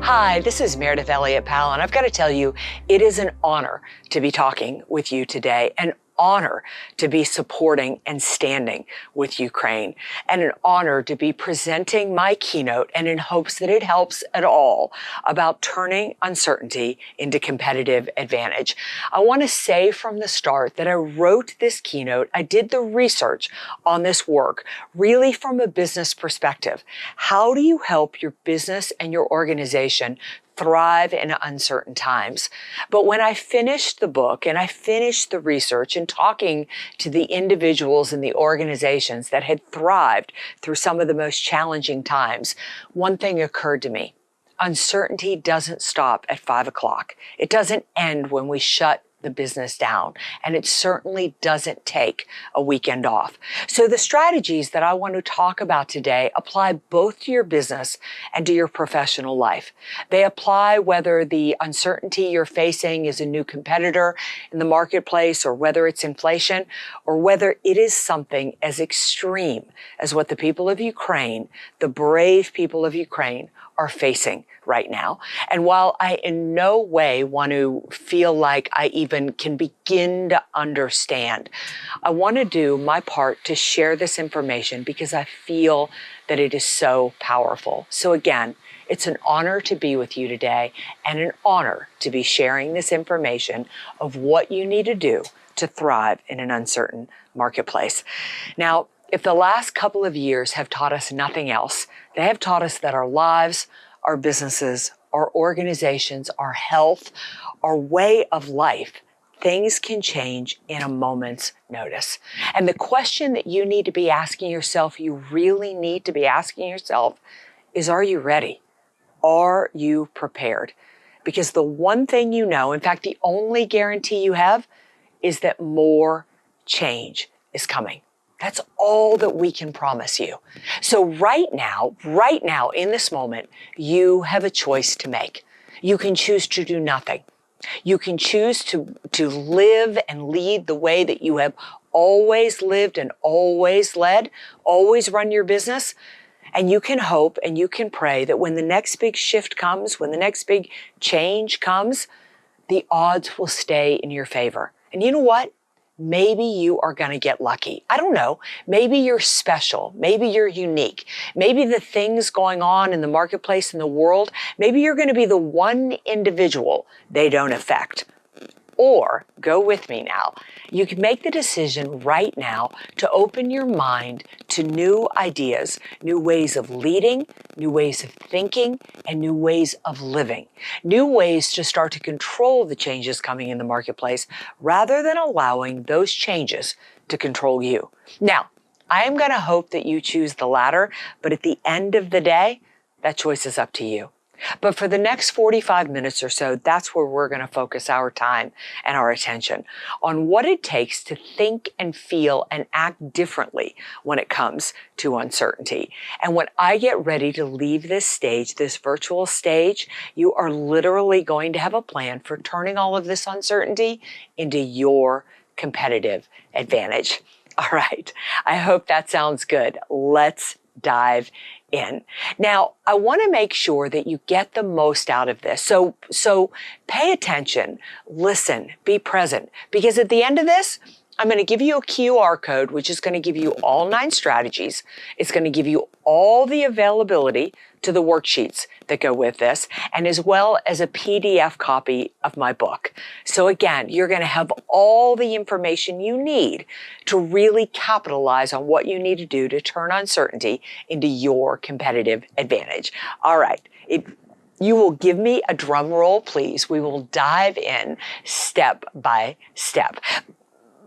Hi, this is Meridith Powell, and I've got to tell you, it is an honor to be talking with you today, an honor to be supporting and standing with Ukraine, and an honor to be presenting my keynote, and in hopes that it helps at all, about turning uncertainty into competitive advantage. I want to say from the start that I wrote this keynote, I did the research on this work, really from a business perspective. How do you help your business and your organization thrive in uncertain times? But when I finished the book and I finished the research and talking to the individuals and the organizations that had thrived through some of the most challenging times, one thing occurred to me. Uncertainty doesn't stop at 5 o'clock. It doesn't end when we shut the business down, and it certainly doesn't take a weekend off. So the strategies that I want to talk about today apply both to your business and to your professional life. They apply whether the uncertainty you're facing is a new competitor in the marketplace, or whether it's inflation, or whether it is something as extreme as what the people of Ukraine, the brave people of Ukraine, are facing right now. And while I in no way want to feel like I even can begin to understand, I want to do my part to share this information because I feel that it is so powerful. So again, it's an honor to be with you today, and an honor to be sharing this information of what you need to do to thrive in an uncertain marketplace. Now, if the last couple of years have taught us nothing else, they have taught us that our lives, our businesses, our organizations, our health, our way of life, things can change in a moment's notice. And the question that you need to be asking yourself, you really need to be asking yourself, is, are you ready? Are you prepared? Because the one thing you know, in fact, the only guarantee you have, is that more change is coming. That's all that we can promise you. So right now, in this moment, you have a choice to make. You can choose to do nothing. You can choose to live and lead the way that you have always lived and always led, always run your business. And you can hope and you can pray that when the next big shift comes, when the next big change comes, the odds will stay in your favor. And you know what? Maybe you are going to get lucky. I don't know. Maybe you're special. Maybe you're unique. Maybe the things going on in the marketplace, in the world, maybe you're going to be the one individual they don't affect. Or, go with me now, you can make the decision right now to open your mind to new ideas, new ways of leading, new ways of thinking, and new ways of living. New ways to start to control the changes coming in the marketplace rather than allowing those changes to control you. Now, I am going to hope that you choose the latter, but at the end of the day, that choice is up to you. But for the next 45 minutes or so, that's where we're going to focus our time and our attention on what it takes to think and feel and act differently when it comes to uncertainty. And when I get ready to leave this stage, this virtual stage, you are literally going to have a plan for turning all of this uncertainty into your competitive advantage. All right. I hope that sounds good. Let's dive in. Now, I want to make sure that you get the most out of this. So pay attention, listen, be present, because at the end of this, I'm going to give you a QR code, which is going to give you all 9 strategies. It's going to give you all the availability to the worksheets that go with this, and as well as a PDF copy of my book. So again, you're going to have all the information you need to really capitalize on what you need to do to turn uncertainty into your competitive advantage. All right. You will give me a drum roll, please. We will dive in step by step.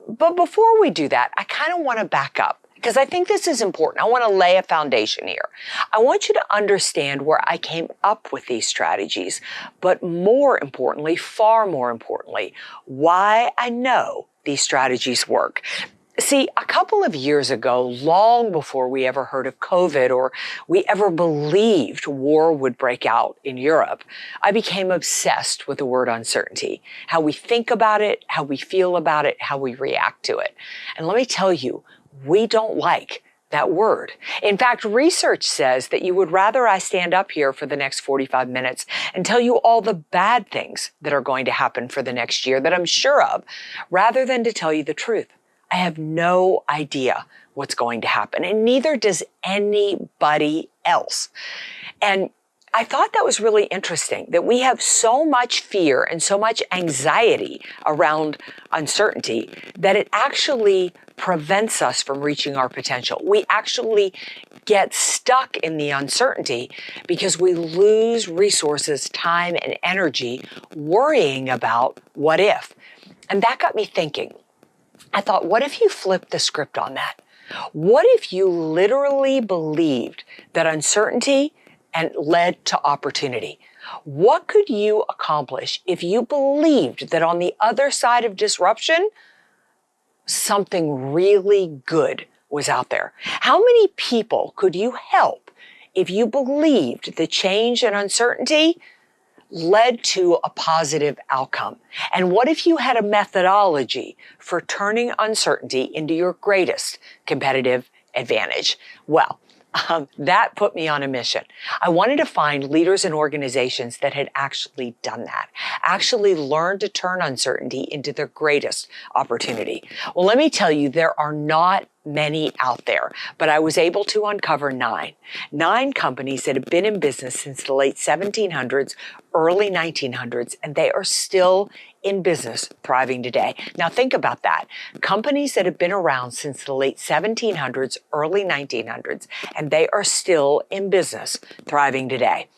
But before we do that, I kind of want to back up because I think this is important. I want to lay a foundation here. I want you to understand where I came up with these strategies, but more importantly, far more importantly, why I know these strategies work. See, a couple of years ago, long before we ever heard of COVID or we ever believed war would break out in Europe, I became obsessed with the word uncertainty, how we think about it, how we feel about it, how we react to it. And let me tell you, we don't like that word. In fact, research says that you would rather I stand up here for the next 45 minutes and tell you all the bad things that are going to happen for the next year that I'm sure of, rather than to tell you the truth. I have no idea what's going to happen, and neither does anybody else. And I thought that was really interesting, that we have so much fear and so much anxiety around uncertainty that it actually prevents us from reaching our potential. We actually get stuck in the uncertainty because we lose resources, time, and energy worrying about what if. And that got me thinking. I thought, what if you flipped the script on that? What if you literally believed that uncertainty and led to opportunity? What could you accomplish if you believed that on the other side of disruption, something really good was out there? How many people could you help if you believed the change and uncertainty led to a positive outcome? And what if you had a methodology for turning uncertainty into your greatest competitive advantage? Well, that put me on a mission. I wanted to find leaders and organizations that had actually done that, actually learned to turn uncertainty into their greatest opportunity. Well, let me tell you, there are not many out there, but I was able to uncover nine companies that have been in business since the late 1700s, early 1900s, and they are still in business, thriving today. Now think about that. Companies that have been around since the late 1700s, early 1900s, and they are still in business, thriving today.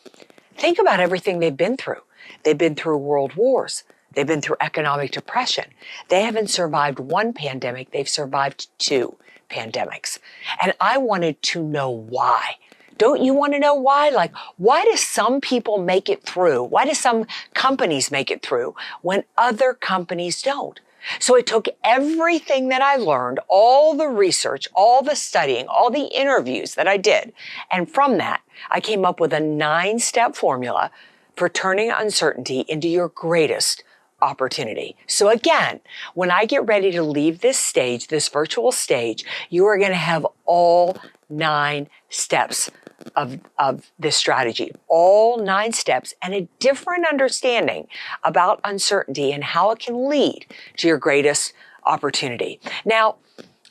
Think about everything they've been through. They've been through world wars. They've been through economic depression. They haven't survived one pandemic. They've survived two pandemics. And I wanted to know why. Don't you want to know why? Like, why do some people make it through? Why do some companies make it through when other companies don't? So I took everything that I learned, all the research, all the studying, all the interviews that I did. And from that, I came up with a 9-step formula for turning uncertainty into your greatest opportunity. So again, when I get ready to leave this stage, this virtual stage, you are going to have all 9 steps of this strategy, all 9 steps, and a different understanding about uncertainty and how it can lead to your greatest opportunity. Now,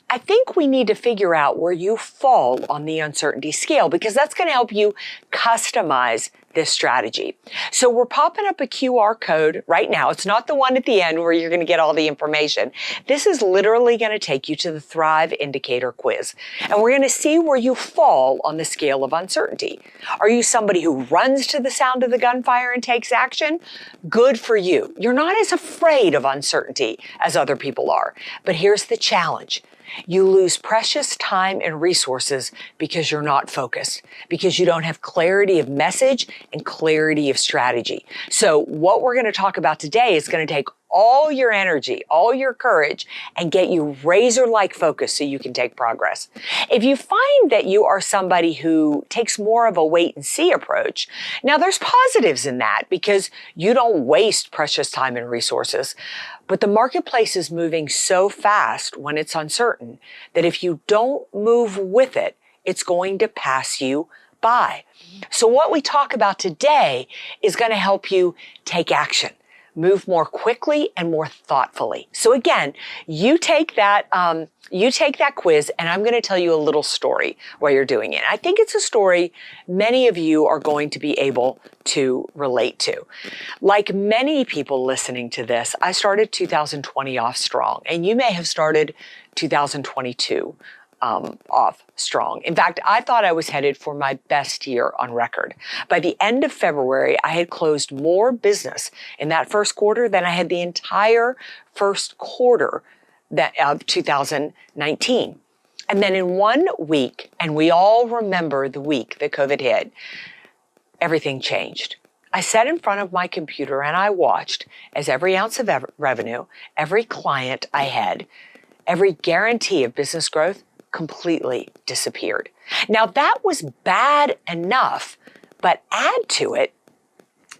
I think we need to figure out where you fall on the uncertainty scale, because that's going to help you customize this strategy. So we're popping up a QR code right now. It's not the one at the end where you're going to get all the information. This is literally going to take you to the Thrive Indicator quiz. And we're going to see where you fall on the scale of uncertainty. Are you somebody who runs to the sound of the gunfire and takes action? Good for you. You're not as afraid of uncertainty as other people are. But here's the challenge. You lose precious time and resources because you're not focused, because you don't have clarity of message and clarity of strategy. So what we're going to talk about today is going to take all your energy, all your courage, and get you razor-like focus so you can take progress. If you find that you are somebody who takes more of a wait-and-see approach, now there's positives in that because you don't waste precious time and resources. But the marketplace is moving so fast when it's uncertain that if you don't move with it, it's going to pass you by. So what we talk about today is going to help you take action, move more quickly and more thoughtfully. So again, you take that quiz, and I'm going to tell you a little story while you're doing it. I think it's a story many of you are going to be able to relate to. Like many people listening to this, I started 2020 off strong, and you may have started 2022 off strong. In fact, I thought I was headed for my best year on record. By the end of February, I had closed more business in that first quarter than I had the entire first quarter of 2019. And then in 1 week, and we all remember the week that COVID hit, everything changed. I sat in front of my computer and I watched as every ounce of revenue, every client I had, every guarantee of business growth completely disappeared. Now that was bad enough, but add to it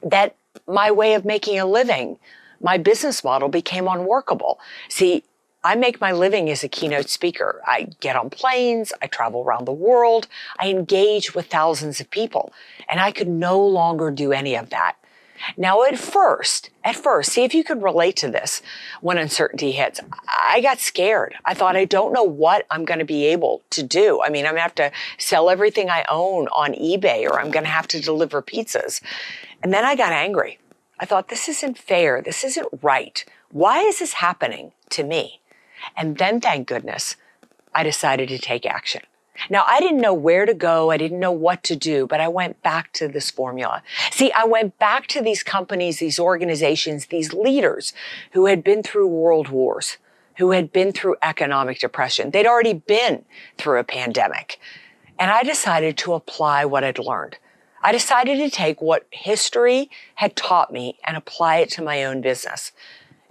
that my way of making a living, my business model became unworkable. See, I make my living as a keynote speaker. I get on planes, I travel around the world, I engage with thousands of people, and I could no longer do any of that. Now, at first, see if you can relate to this when uncertainty hits. I got scared. I thought, I don't know what I'm going to be able to do. I mean, I'm going to have to sell everything I own on eBay, or I'm going to have to deliver pizzas. And then I got angry. I thought, this isn't fair. This isn't right. Why is this happening to me? And then, thank goodness, I decided to take action. Now, I didn't know where to go. I didn't know what to do, but I went back to this formula. See, I went back to these companies, these organizations, these leaders who had been through world wars, who had been through economic depression. They'd already been through a pandemic. And I decided to apply what I'd learned. I decided to take what history had taught me and apply it to my own business.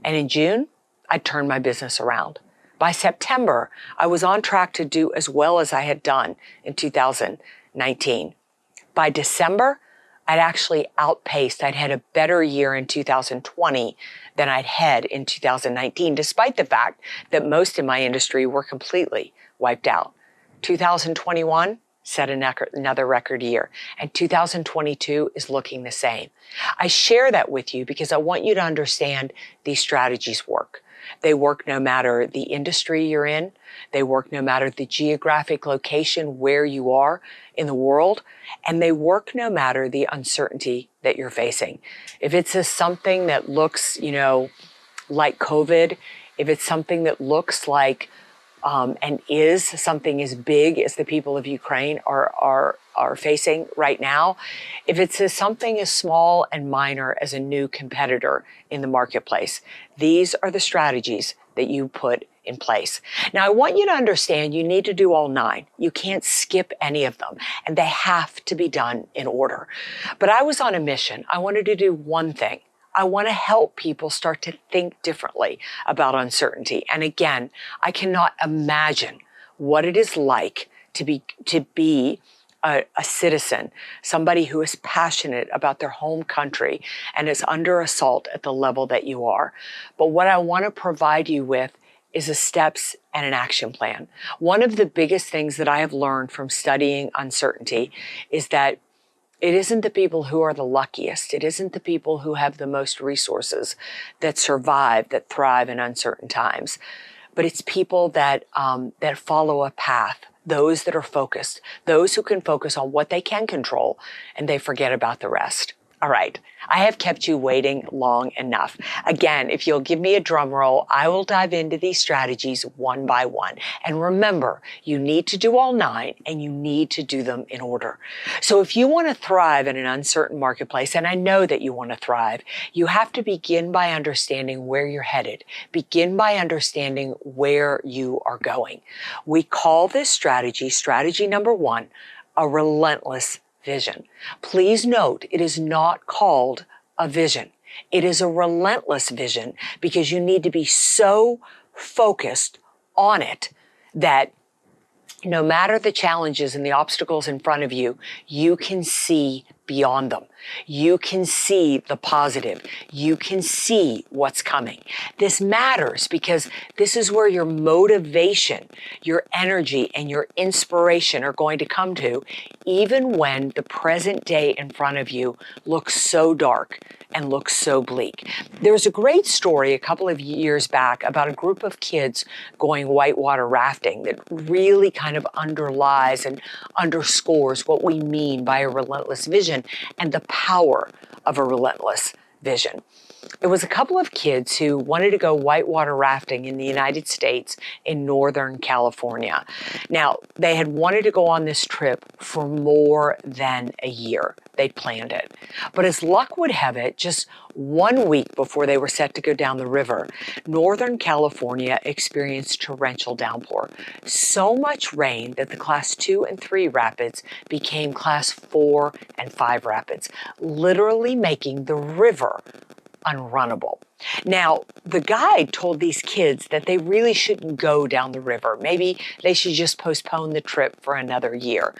And in June, I turned my business around. By September, I was on track to do as well as I had done in 2019. By December, I'd actually outpaced. I'd had a better year in 2020 than I'd had in 2019, despite the fact that most in my industry were completely wiped out. 2021 set another record year, and 2022 is looking the same. I share that with you because I want you to understand these strategies work. They work no matter the industry you're in. They work no matter the geographic location where you are in the world. And they work no matter the uncertainty that you're facing. If it's something that looks, like COVID, if it's something that looks like and is something as big as the people of Ukraine are facing right now, if it's something as small and minor as a new competitor in the marketplace, these are the strategies that you put in place. Now, I want you to understand you need to do all 9. You can't skip any of them, and they have to be done in order. But I was on a mission. I wanted to do one thing. I want to help people start to think differently about uncertainty. And again, I cannot imagine what it is like to be a citizen, somebody who is passionate about their home country and is under assault at the level that you are. But what I want to provide you with is a steps and an action plan. One of the biggest things that I have learned from studying uncertainty is that it isn't the people who are the luckiest. It isn't the people who have the most resources that survive, that thrive in uncertain times. But it's people that follow a path, those that are focused, those who can focus on what they can control, and they forget about the rest. All right, I have kept you waiting long enough. Again, if you'll give me a drum roll, I will dive into these strategies one by one. And remember, you need to do all 9 and you need to do them in order. So if you want to thrive in an uncertain marketplace, and I know that you want to thrive, you have to begin by understanding where you're headed. Begin by understanding where you are going. We call this strategy number 1, a relentless vision. Please note, it is not called a vision. It is a relentless vision because you need to be so focused on it that no matter the challenges and the obstacles in front of you, you can see beyond them. You can see the positive. You can see what's coming. This matters because this is where your motivation, your energy, and your inspiration are going to come to, even when the present day in front of you looks so dark and looks so bleak. There was a great story a couple of years back about a group of kids going whitewater rafting that really kind of underlies and underscores what we mean by a relentless vision and the power of a relentless vision. It was a couple of kids who wanted to go whitewater rafting in the United States in Northern California. Now, they had wanted to go on this trip for more than a year. They'd planned it. But as luck would have it, just 1 week before they were set to go down the river, Northern California experienced torrential downpour. So much rain that the class 2 and 3 rapids became class 4 and 5 rapids, literally making the river unrunnable. Now, the guide told these kids that they really shouldn't go down the river. Maybe they should just postpone the trip for another year.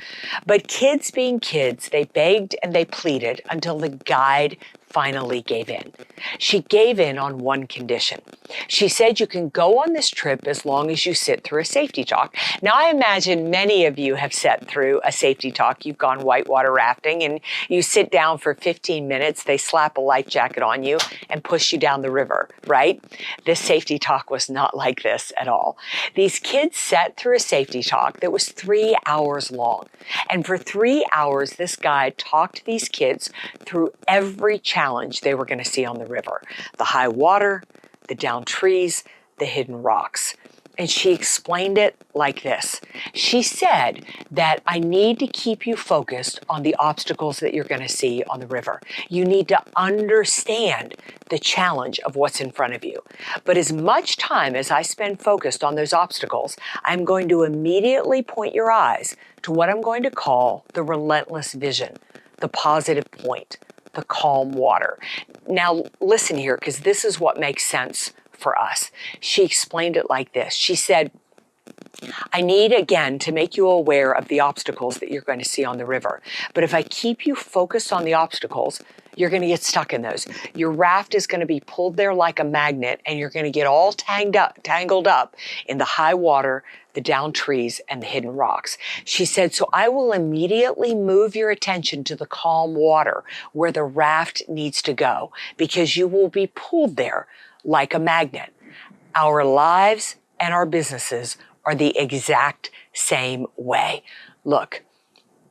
But kids being kids, they begged and they pleaded until the guide finally gave in. She gave in on one condition. She said you can go on this trip as long as you sit through a safety talk. Now, I imagine many of you have sat through a safety talk. You've gone whitewater rafting and you sit down for 15 minutes. They slap a life jacket on you and push you down the river, right? This safety talk was not like this at all. These kids sat through a safety talk that was 3 hours long. And for 3 hours, this guide talked to these kids through every challenge they were going to see on the river. The high water, the downed trees, the hidden rocks. And she explained it like this. She said that I need to keep you focused on the obstacles that you're going to see on the river. You need to understand the challenge of what's in front of you. But as much time as I spend focused on those obstacles, I'm going to immediately point your eyes to what I'm going to call the relentless vision, the positive point, the calm water. Now, listen here, because this is what makes sense for us. She explained it like this. She said, I need, again, to make you aware of the obstacles that you're going to see on the river. But if I keep you focused on the obstacles, you're going to get stuck in those. Your raft is going to be pulled there like a magnet, and you're going to get all tangled up in the high water, the downed trees, and the hidden rocks. She said, so I will immediately move your attention to the calm water where the raft needs to go, because you will be pulled there like a magnet. Our lives and our businesses are the exact same way. Look,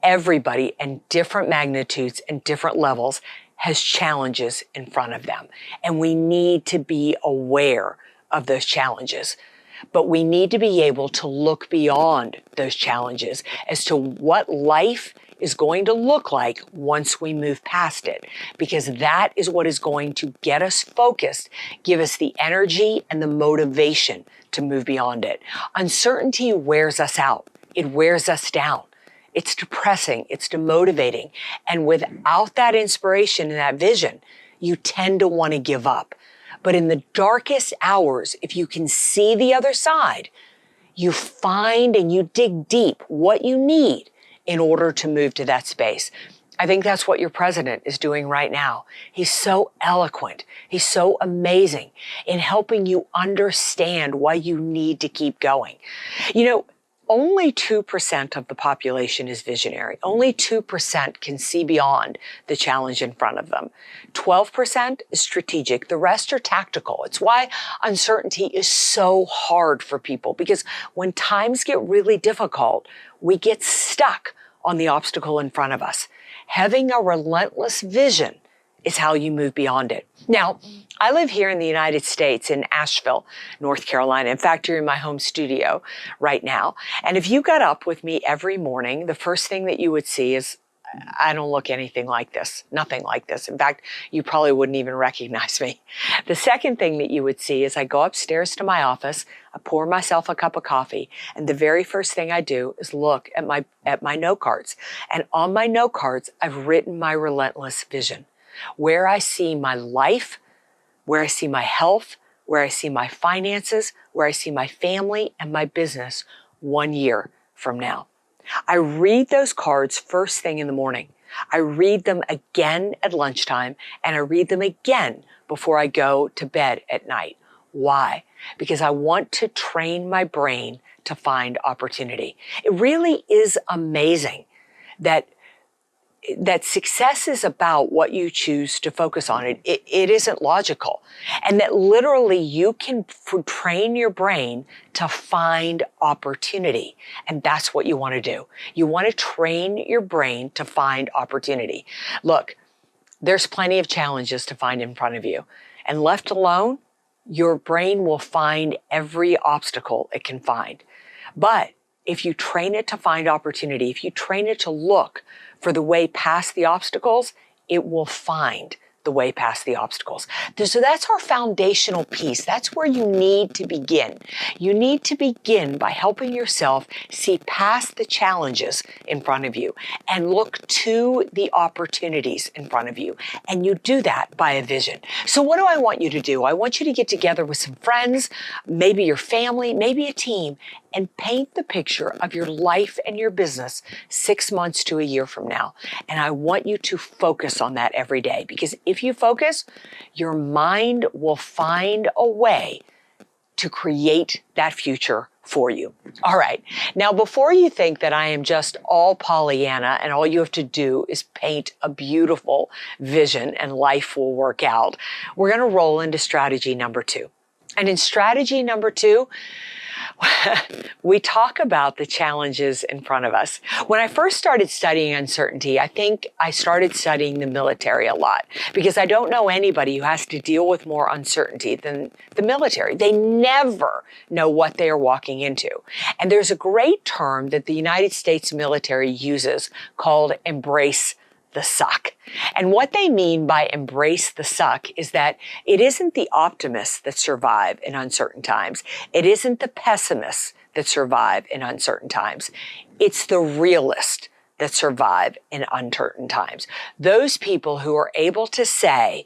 everybody in different magnitudes and different levels has challenges in front of them. And we need to be aware of those challenges. But we need to be able to look beyond those challenges as to what life is going to look like once we move past it, because that is what is going to get us focused, give us the energy and the motivation to move beyond it. Uncertainty wears us out. It wears us down. It's depressing. It's demotivating. And without that inspiration and that vision, you tend to want to give up. But in the darkest hours, if you can see the other side, you find and you dig deep what you need in order to move to that space. I think that's what your president is doing right now. He's so eloquent. He's so amazing in helping you understand why you need to keep going. You know, only 2% of the population is visionary. Only 2% can see beyond the challenge in front of them. 12% is strategic. The rest are tactical. It's why uncertainty is so hard for people, because when times get really difficult, we get stuck on the obstacle in front of us. Having a relentless vision is how you move beyond it. Now, I live here in the United States in Asheville, North Carolina. In fact, you're in my home studio right now. And if you got up with me every morning, the first thing that you would see is I don't look anything like this, nothing like this. In fact, you probably wouldn't even recognize me. The second thing that you would see is I go upstairs to my office, I pour myself a cup of coffee, and the very first thing I do is look at my note cards. And on my note cards, I've written my relentless vision, where I see my life, where I see my health, where I see my finances, where I see my family and my business 1 year from now. I read those cards first thing in the morning. I read them again at lunchtime, and I read them again before I go to bed at night. Why? Because I want to train my brain to find opportunity. It really is amazing that success is about what you choose to focus on. It isn't logical. And that literally you can train your brain to find opportunity. And that's what you want to do. You want to train your brain to find opportunity. Look, there's plenty of challenges to find in front of you. And left alone, your brain will find every obstacle it can find. But if you train it to find opportunity, if you train it to look for the way past the obstacles, it will find the way past the obstacles. So that's our foundational piece. That's where you need to begin. You need to begin by helping yourself see past the challenges in front of you and look to the opportunities in front of you. And you do that by a vision. So what do I want you to do? I want you to get together with some friends, maybe your family, maybe a team, and paint the picture of your life and your business 6 months to a year from now. And I want you to focus on that every day, because if you focus, your mind will find a way to create that future for you. All right. Now, before you think that I am just all Pollyanna and all you have to do is paint a beautiful vision and life will work out, we're going to roll into strategy number 2. And in strategy number 2, we talk about the challenges in front of us. When I first started studying uncertainty, I think I started studying the military a lot, because I don't know anybody who has to deal with more uncertainty than the military. They never know what they are walking into. And there's a great term that the United States military uses called embrace the suck. And what they mean by embrace the suck is that it isn't the optimists that survive in uncertain times. It isn't the pessimists that survive in uncertain times. It's the realists that survive in uncertain times. Those people who are able to say,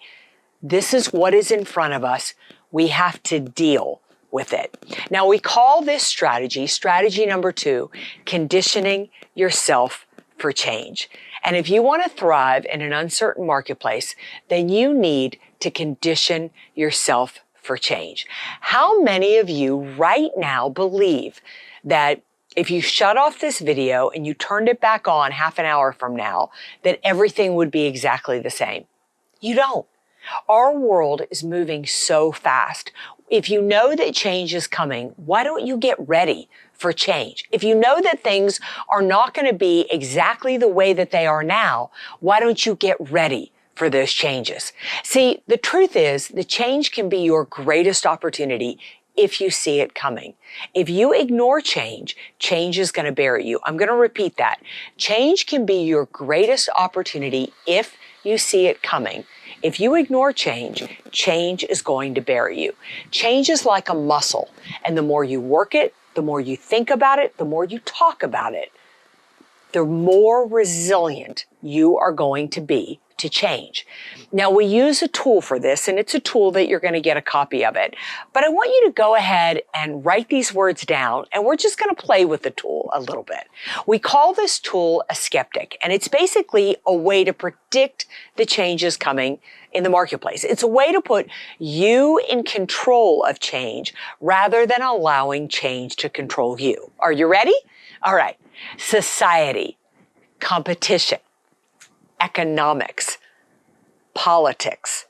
this is what is in front of us. We have to deal with it. Now, we call this strategy number 2, conditioning yourself for change. And if you want to thrive in an uncertain marketplace, then you need to condition yourself for change. How many of you right now believe that if you shut off this video and you turned it back on half an hour from now, that everything would be exactly the same? You don't. Our world is moving so fast. If you know that change is coming, why don't you get ready for change? If you know that things are not going to be exactly the way that they are now, why don't you get ready for those changes? See, the truth is the change can be your greatest opportunity if you see it coming. If you ignore change, change is going to bury you. I'm going to repeat that. Change can be your greatest opportunity if you see it coming. If you ignore change, change is going to bury you. Change is like a muscle, and the more you work it, the more you think about it, the more you talk about it, the more resilient you are going to be to change. Now, we use a tool for this, and it's a tool that you're going to get a copy of it. But I want you to go ahead and write these words down, and we're just going to play with the tool a little bit. We call this tool a skeptic, and it's basically a way to predict the changes coming in the marketplace. It's a way to put you in control of change rather than allowing change to control you. Are you ready? All right. Society, competition, economics, politics,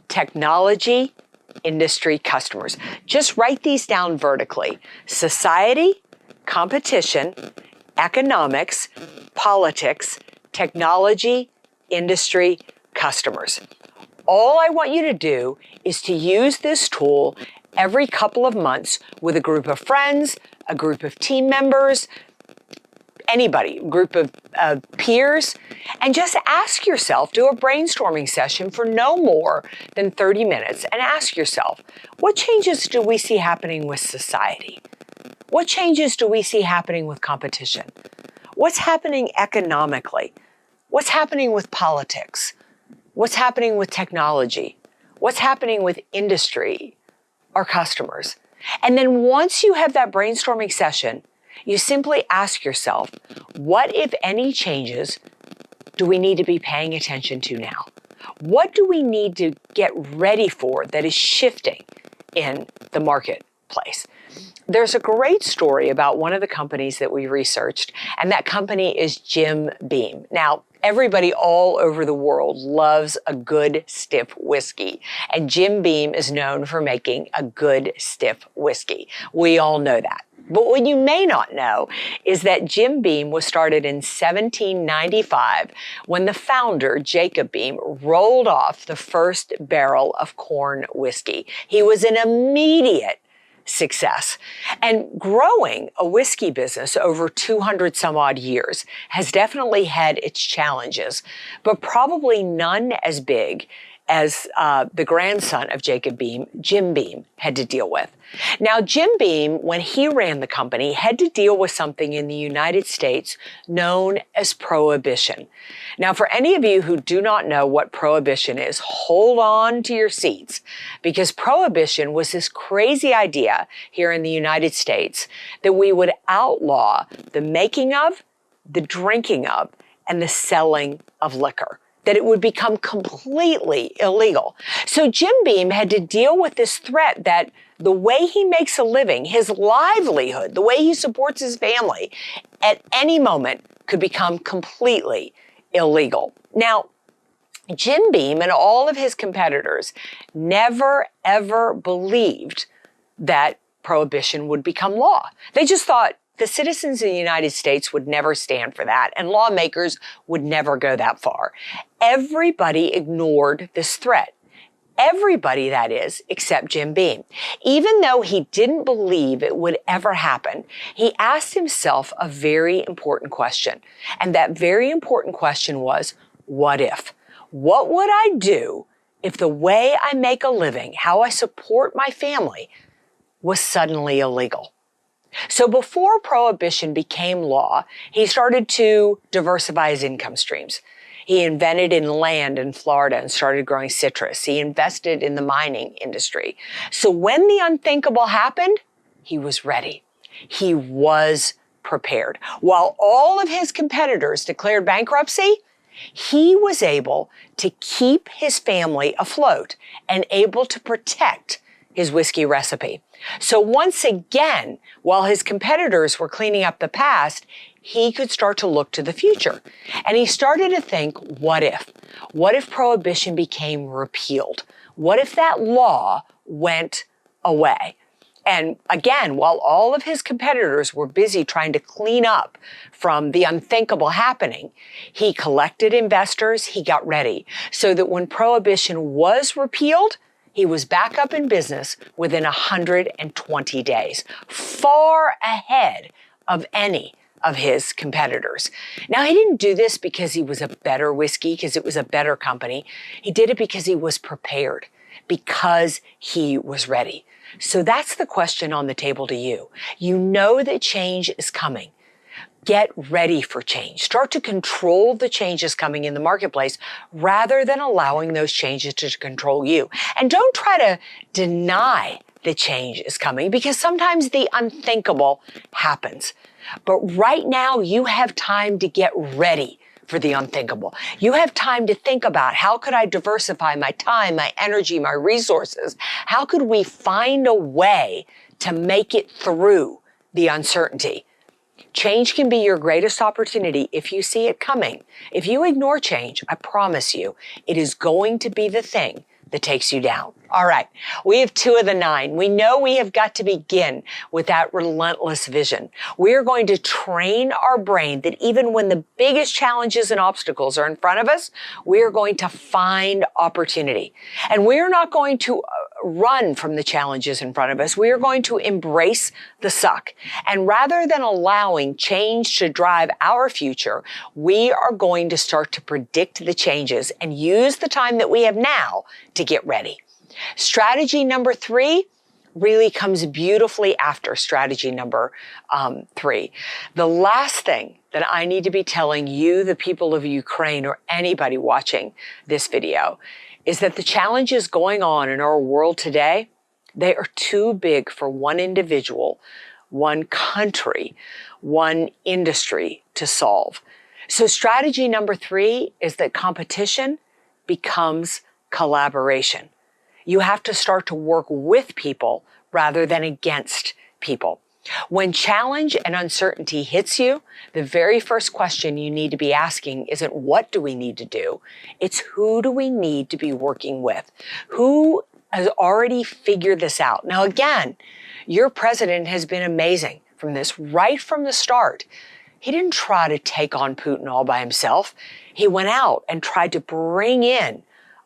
technology, industry, customers. Just write these down vertically. Society, competition, economics, politics, technology, industry, customers. All I want you to do is to use this tool every couple of months with a group of friends, a group of team members, anybody, group of peers, and just ask yourself, do a brainstorming session for no more than 30 minutes and ask yourself, what changes do we see happening with society? What changes do we see happening with competition? What's happening economically? What's happening with politics? What's happening with technology? What's happening with industry, our customers? And then once you have that brainstorming session, you simply ask yourself, what, if any, changes do we need to be paying attention to now? What do we need to get ready for that is shifting in the marketplace? There's a great story about one of the companies that we researched, and that company is Jim Beam. Now, everybody all over the world loves a good stiff whiskey, and Jim Beam is known for making a good stiff whiskey. We all know that. But what you may not know is that Jim Beam was started in 1795 when the founder, Jacob Beam, rolled off the first barrel of corn whiskey. He was an immediate success. And growing a whiskey business over 200 some odd years has definitely had its challenges, but probably none as big as the grandson of Jacob Beam, Jim Beam, had to deal with. Now, Jim Beam, when he ran the company, had to deal with something in the United States known as prohibition. Now, for any of you who do not know what prohibition is, hold on to your seats, because prohibition was this crazy idea here in the United States that we would outlaw the making of, the drinking of, and the selling of liquor, that it would become completely illegal. So Jim Beam had to deal with this threat that the way he makes a living, his livelihood, the way he supports his family, at any moment could become completely illegal. Now, Jim Beam and all of his competitors never, ever believed that prohibition would become law. They just thought the citizens of the United States would never stand for that, and lawmakers would never go that far. Everybody ignored this threat. Everybody, that is, except Jim Beam. Even though he didn't believe it would ever happen, he asked himself a very important question. And that very important question was, what if? What would I do if the way I make a living, how I support my family, was suddenly illegal? So before prohibition became law, he started to diversify his income streams. He invented in land in Florida and started growing citrus. He invested in the mining industry. So when the unthinkable happened, he was ready. He was prepared. While all of his competitors declared bankruptcy, he was able to keep his family afloat and able to protect his whiskey recipe. So once again, while his competitors were cleaning up the past, he could start to look to the future. And he started to think, what if? What if prohibition became repealed? What if that law went away? And again, while all of his competitors were busy trying to clean up from the unthinkable happening, he collected investors, he got ready, so that when prohibition was repealed, he was back up in business within 120 days, far ahead of any of his competitors. Now, he didn't do this because he was a better whiskey, because it was a better company. He did it because he was prepared, because he was ready. So that's the question on the table to you. You know that change is coming. Get ready for change. Start to control the changes coming in the marketplace rather than allowing those changes to control you. And don't try to deny the change is coming, because sometimes the unthinkable happens. But right now, you have time to get ready for the unthinkable. You have time to think about, how could I diversify my time, my energy, my resources? How could we find a way to make it through the uncertainty? Change can be your greatest opportunity if you see it coming. If you ignore change, I promise you, it is going to be the thing that takes you down. All right, we have 2 of the 9. We know we have got to begin with that relentless vision. We're going to train our brain that even when the biggest challenges and obstacles are in front of us, we're going to find opportunity. And we're not going to run from the challenges in front of us. We are going to embrace the suck. And rather than allowing change to drive our future, we are going to start to predict the changes and use the time that we have now to get ready. Strategy number 3 really comes beautifully after strategy number 3. The last thing that I need to be telling you, the people of Ukraine, or anybody watching this video, is that the challenges going on in our world today, they are too big for one individual, one country, one industry to solve. So strategy number 3 is that competition becomes collaboration. You have to start to work with people rather than against people. When challenge and uncertainty hits you, the very first question you need to be asking isn't what do we need to do? It's who do we need to be working with? Who has already figured this out? Now, again, your president has been amazing from this right from the start. He didn't try to take on Putin all by himself. He went out and tried to bring in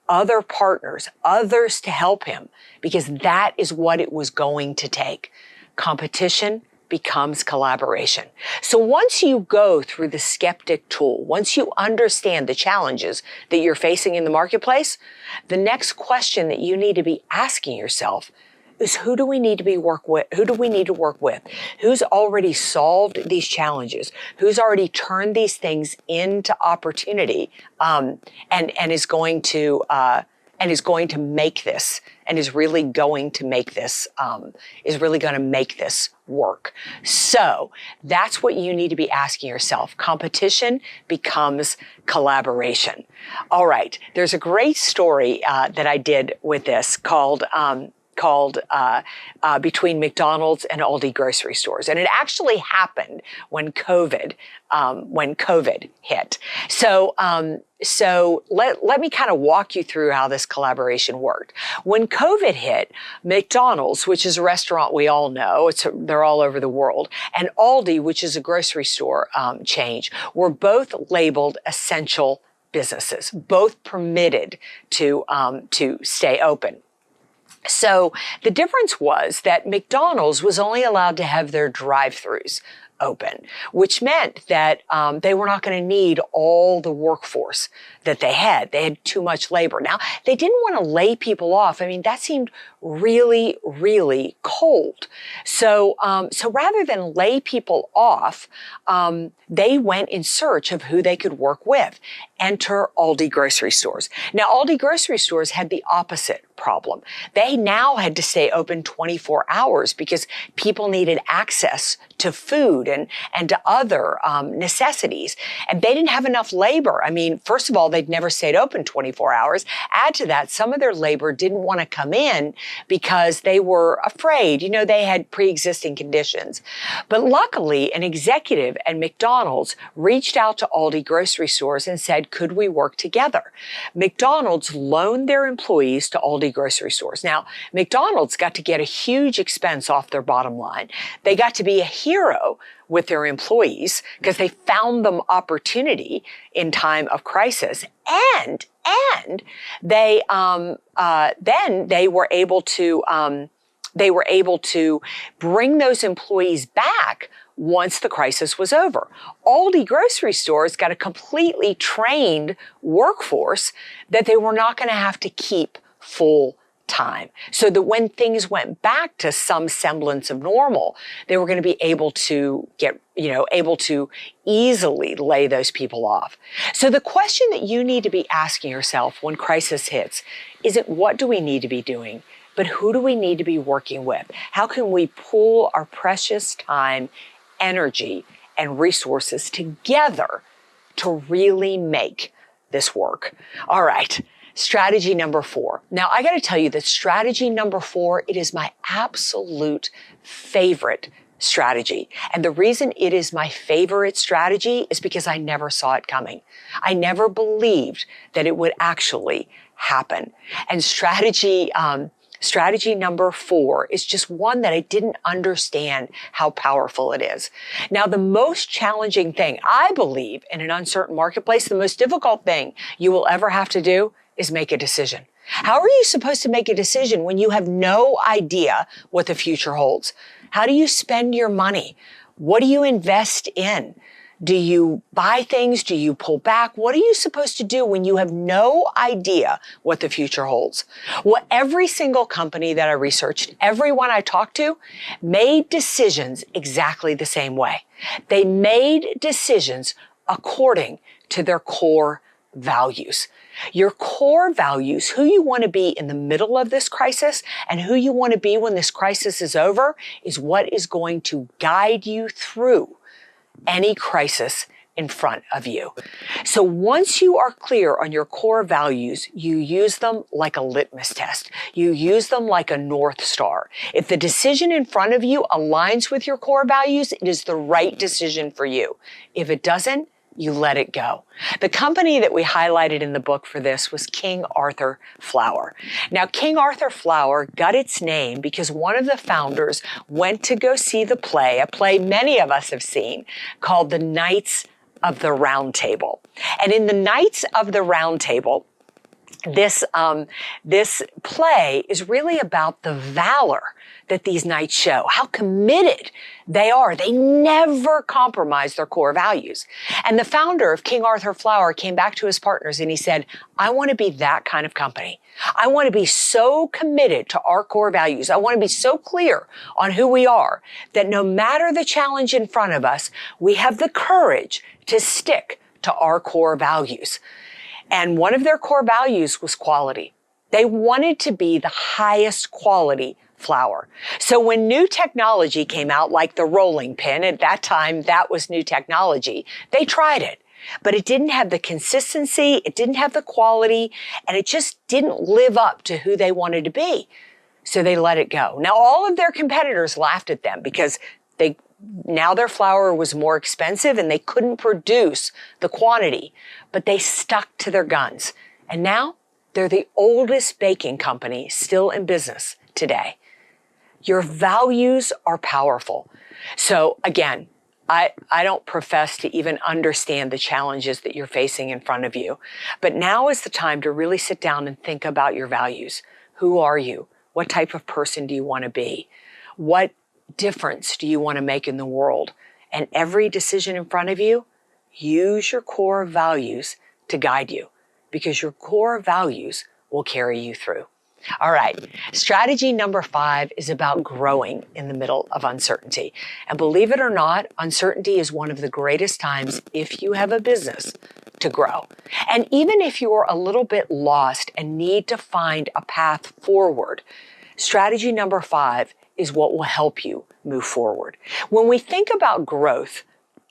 other partners, others to help him, because that is what it was going to take. Competition becomes collaboration. So once you go through the skeptic tool, once you understand the challenges that you're facing in the marketplace, the next question that you need to be asking yourself is who do we need to work with? Who do we need to work with? Who's already solved these challenges? Who's already turned these things into opportunity, and is going to make this, and is really going to make this work. So that's what you need to be asking yourself. Competition becomes collaboration. All right. There's a great story that I did with this called between McDonald's and Aldi grocery stores. And it actually happened when COVID hit. So let me kind of walk you through how this collaboration worked. When COVID hit, McDonald's, which is a restaurant we all know, they're all over the world, and Aldi, which is a grocery store chain, were both labeled essential businesses, both permitted to stay open. So the difference was that McDonald's was only allowed to have their drive-thrus open, which meant that they were not going to need all the workforce that they had. They had too much labor. Now, they didn't want to lay people off. I mean, that seemed really, really cold. So rather than lay people off, they went in search of who they could work with. Enter Aldi grocery stores. Now, Aldi grocery stores had the opposite problem. They now had to stay open 24 hours because people needed access to food and to other necessities. And they didn't have enough labor. I mean, first of all, they'd never stayed open 24 hours. Add to that, some of their labor didn't want to come in because they were afraid. You know, they had pre-existing conditions. But luckily, an executive at McDonald's reached out to Aldi grocery stores and said, could we work together? McDonald's loaned their employees to Aldi grocery stores. Now, McDonald's got to get a huge expense off their bottom line. They got to be a hero with their employees because they found them opportunity in time of crisis, and they then they were able to bring those employees back once the crisis was over. Aldi grocery stores got a completely trained workforce that they were not going to have to keep full time. So that when things went back to some semblance of normal, they were going to be able to able to easily lay those people off. So the question that you need to be asking yourself when crisis hits isn't what do we need to be doing, but who do we need to be working with? How can we pool our precious time, energy, and resources together to really make this work? All right. Strategy number 4. Now, I got to tell you that strategy number 4, it is my absolute favorite strategy. And the reason it is my favorite strategy is because I never saw it coming. I never believed that it would actually happen. And strategy number 4 is just one that I didn't understand how powerful it is. Now, the most challenging thing, I believe, in an uncertain marketplace, the most difficult thing you will ever have to do is make a decision. How are you supposed to make a decision when you have no idea what the future holds? How do you spend your money? What do you invest in? Do you buy things? Do you pull back? What are you supposed to do when you have no idea what the future holds? Well, every single company that I researched, everyone I talked to, made decisions exactly the same way. They made decisions according to their core values. Your core values, who you want to be in the middle of this crisis and who you want to be when this crisis is over, is what is going to guide you through any crisis in front of you. So once you are clear on your core values, you use them like a litmus test. You use them like a North Star. If the decision in front of you aligns with your core values, it is the right decision for you. If it doesn't, you let it go. The company that we highlighted in the book for this was King Arthur Flour. Now, King Arthur Flour got its name because one of the founders went to go see the play, a play many of us have seen, called The Knights of the Round Table. And in The Knights of the Round Table, this play is really about the valor that these knights show, how committed they are. They never compromise their core values. And the founder of King Arthur Flour came back to his partners and he said, I want to be that kind of company. I want to be so committed to our core values. I want to be so clear on who we are that no matter the challenge in front of us, we have the courage to stick to our core values. And one of their core values was quality. They wanted to be the highest quality flour. So when new technology came out, like the rolling pin, at that time, that was new technology, they tried it. But it didn't have the consistency, it didn't have the quality, and it just didn't live up to who they wanted to be. So they let it go. Now, all of their competitors laughed at them because now their flour was more expensive and they couldn't produce the quantity, but they stuck to their guns. And now they're the oldest baking company still in business today. Your values are powerful. So again, I don't profess to even understand the challenges that you're facing in front of you, but now is the time to really sit down and think about your values. Who are you? What type of person do you want to be? What difference do you want to make in the world? And every decision in front of you, use your core values to guide you, because your core values will carry you through. All right, strategy number 5 is about growing in the middle of uncertainty. And believe it or not, uncertainty is one of the greatest times, if you have a business, to grow. And even if you're a little bit lost and need to find a path forward, strategy number 5 is what will help you move forward. When we think about growth,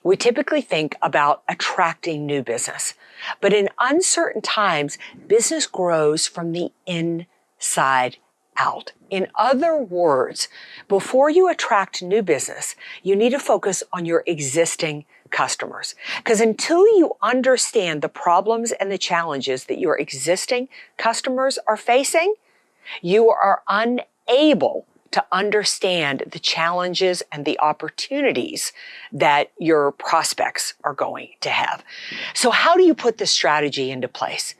we typically think about attracting new business. But in uncertain times, business grows from the inside out. In other words, before you attract new business, you need to focus on your existing customers. Because until you understand the problems and the challenges that your existing customers are facing, you are unable to understand the challenges and the opportunities that your prospects are going to have. So how do you put this strategy into place?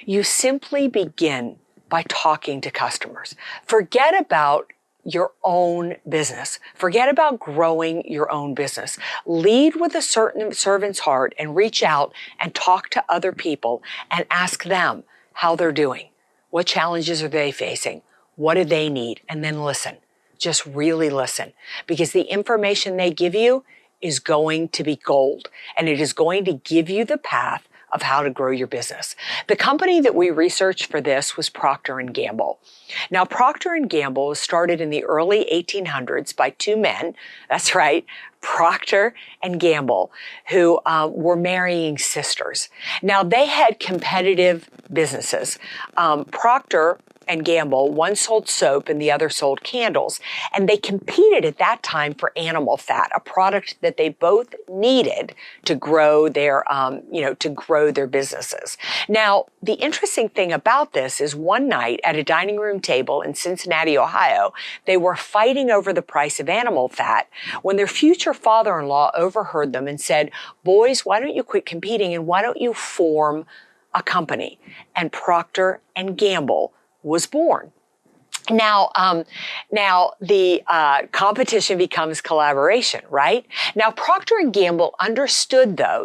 You simply begin by talking to customers. Forget about your own business. Forget about growing your own business. Lead with a certain servant's heart and reach out and talk to other people and ask them how they're doing. What challenges are they facing? What do they need? And then listen. Just really listen, because the information they give you is going to be gold, and it is going to give you the path of how to grow your business. The company that we researched for this was Procter and Gamble. Now, Procter and Gamble was started in the early 1800s by two men. That's right, Procter and Gamble, who were marrying sisters. Now, they had competitive businesses. Procter and Gamble, one sold soap and the other sold candles. And they competed at that time for animal fat, a product that they both needed to grow their, to grow their businesses. Now, the interesting thing about this is one night at a dining room table in Cincinnati, Ohio, they were fighting over the price of animal fat when their future father-in-law overheard them and said, "Boys, why don't you quit competing and why don't you form a company?" And Procter and Gamble was born. Now the competition becomes collaboration, right? Now, Procter and Gamble understood, though,